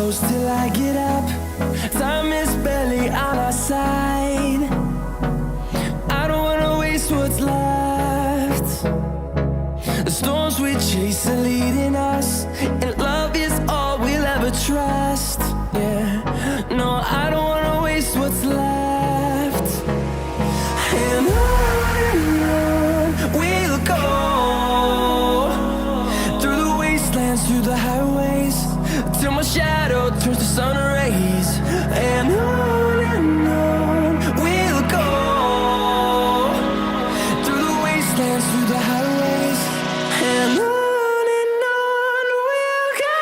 close till I get up. Time is barely on our side. I don't wanna waste what's left. The storms we chase are leading us, and love is all we'll ever trust. Yeah, no, I don't wanna waste what's left. And on we'll go, through the wastelands, through the highways, till my shadow turns to sun rays. And on we'll go, through the wastelands, through the highways, and on we'll go.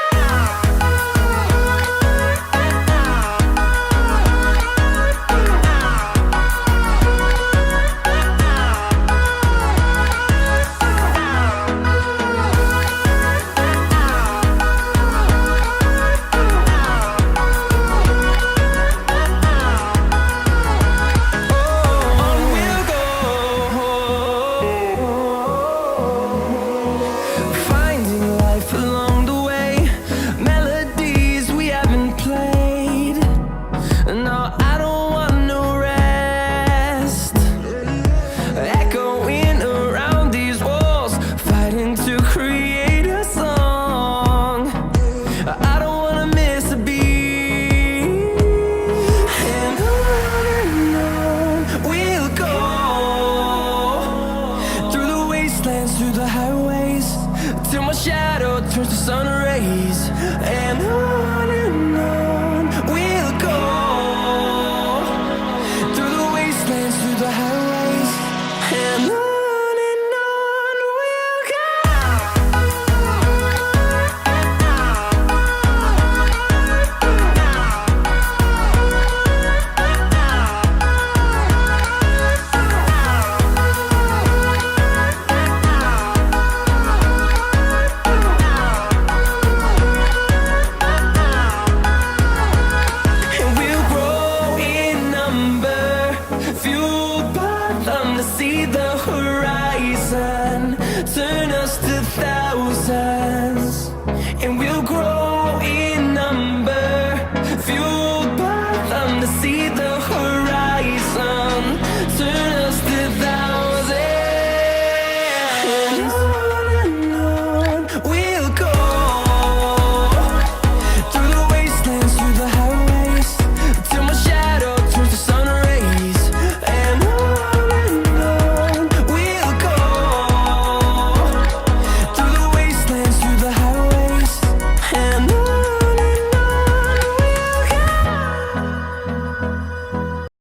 Through the highways, till my shadow turns to sun rays. And on we'll go, through the wastelands, through the highways, and on we'll go. See the horizon turn us to thousands, and we'll grow in number, fueled by them. To see the horizon turn